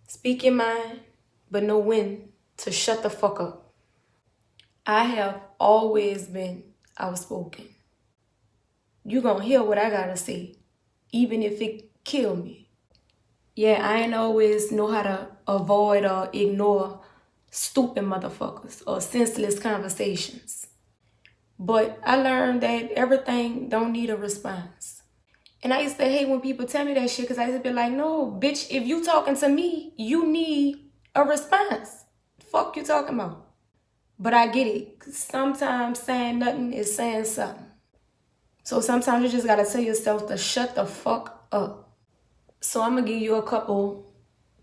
Speak your mind, but know when to shut the fuck up. I have always been outspoken. You gonna hear what I gotta say, even if it kill me. Yeah, I ain't always know how to avoid or ignore stupid motherfuckers or senseless conversations. But I learned that everything don't need a response. And I used to hate when people tell me that shit because I used to be like, no, bitch, if you talking to me, you need a response. Fuck you talking about? But I get it. Sometimes saying nothing is saying something. So sometimes you just gotta tell yourself to shut the fuck up. So I'm gonna give you a couple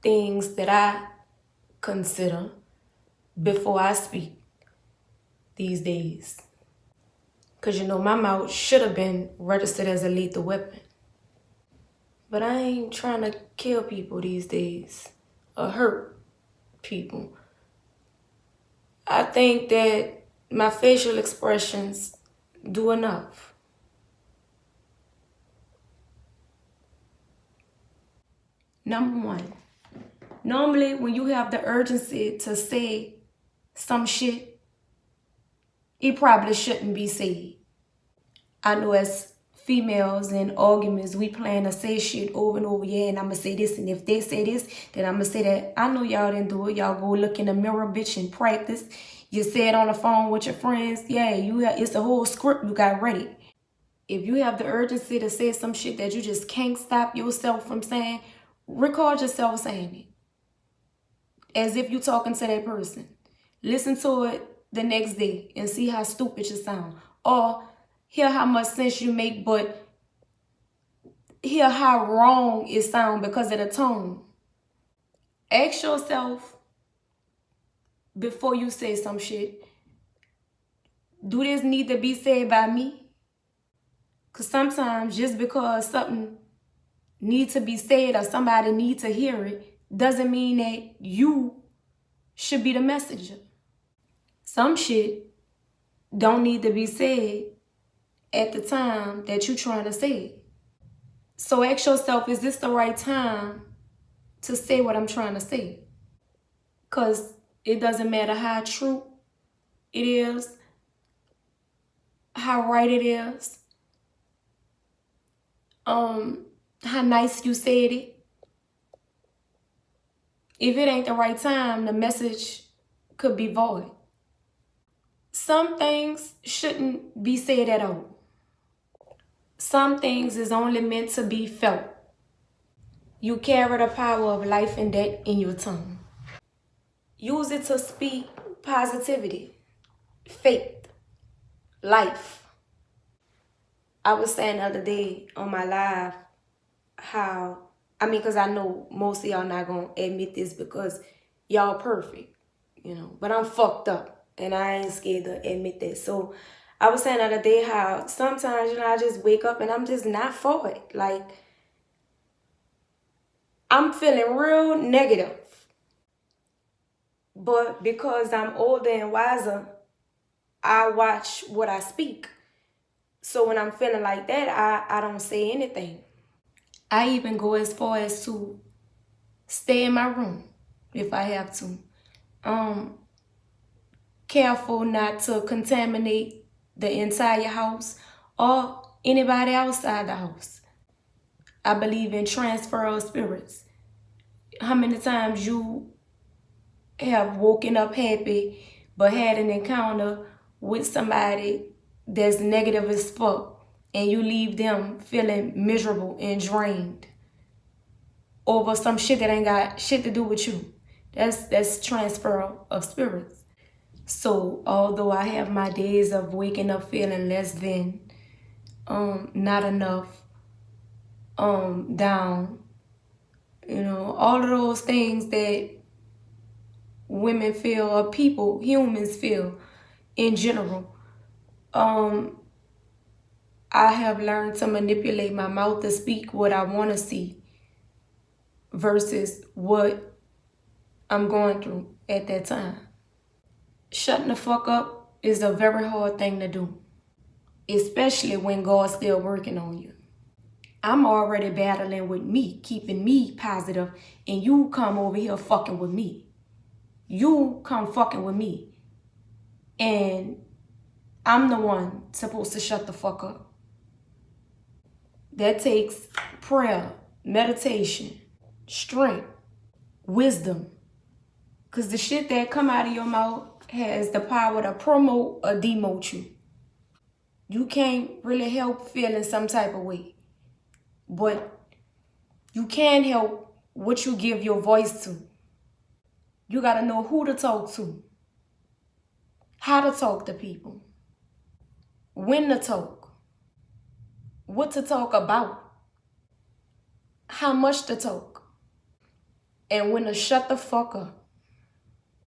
things that I consider before I speak these days. Because you know, my mouth should have been registered as a lethal weapon. But I ain't trying to kill people these days or hurt people. I think that my facial expressions do enough. Number one, normally when you have the urgency to say some shit, it probably shouldn't be said. I know as females in arguments, we plan to say shit over and over, yeah, and I'm gonna say this, and if they say this, then I'm gonna say that. I know y'all didn't do it. Y'all go look in the mirror, bitch, and practice. You say it on the phone with your friends. Yeah, it's a whole script you got ready. If you have the urgency to say some shit that you just can't stop yourself from saying, record yourself saying it. As if you're talking to that person. Listen to it the next day and see how stupid you sound. Or hear how much sense you make, but hear how wrong it sounds because of the tone. Ask yourself before you say some shit, do this need to be said by me? Because sometimes just because something needs to be said or somebody needs to hear it doesn't mean that you should be the messenger. Some shit don't need to be said at the time that you're trying to say it. So ask yourself, is this the right time to say what I'm trying to say? Because it doesn't matter how true it is, how right it is, how nice you said it. If it ain't the right time, the message could be void. Some things shouldn't be said at all. Some things is only meant to be felt. You carry the power of life and death in your tongue. Use it to speak positivity, faith, life. I was saying the other day on my live because I know most of y'all not going to admit this because y'all perfect, but I'm fucked up and I ain't scared to admit that. So I was saying the other day how sometimes, I just wake up and I'm just not for it. Like, I'm feeling real negative. But because I'm older and wiser, I watch what I speak. So when I'm feeling like that, I don't say anything. I even go as far as to stay in my room if I have to. Careful not to contaminate the entire house or anybody outside the house. I believe in transfer of spirits. How many times you have woken up happy but had an encounter with somebody that's negative as fuck and you leave them feeling miserable and drained over some shit that ain't got shit to do with you? That's transfer of spirits. So although I have my days of waking up feeling less than, not enough, down, all of those things that women feel or people, humans feel in general, I have learned to manipulate my mouth to speak what I want to see versus what I'm going through at that time. Shutting the fuck up is a very hard thing to do, especially when God's still working on you. I'm already battling with me, keeping me positive, and you come over here fucking with me. You come fucking with me. And I'm the one supposed to shut the fuck up. That takes prayer, meditation, strength, wisdom. Because the shit that come out of your mouth has the power to promote or demote you. You can't really help feeling some type of way. But you can help what you give your voice to. You got to know who to talk to. How to talk to people. When to talk. What to talk about. How much to talk. And when to shut the fuck up.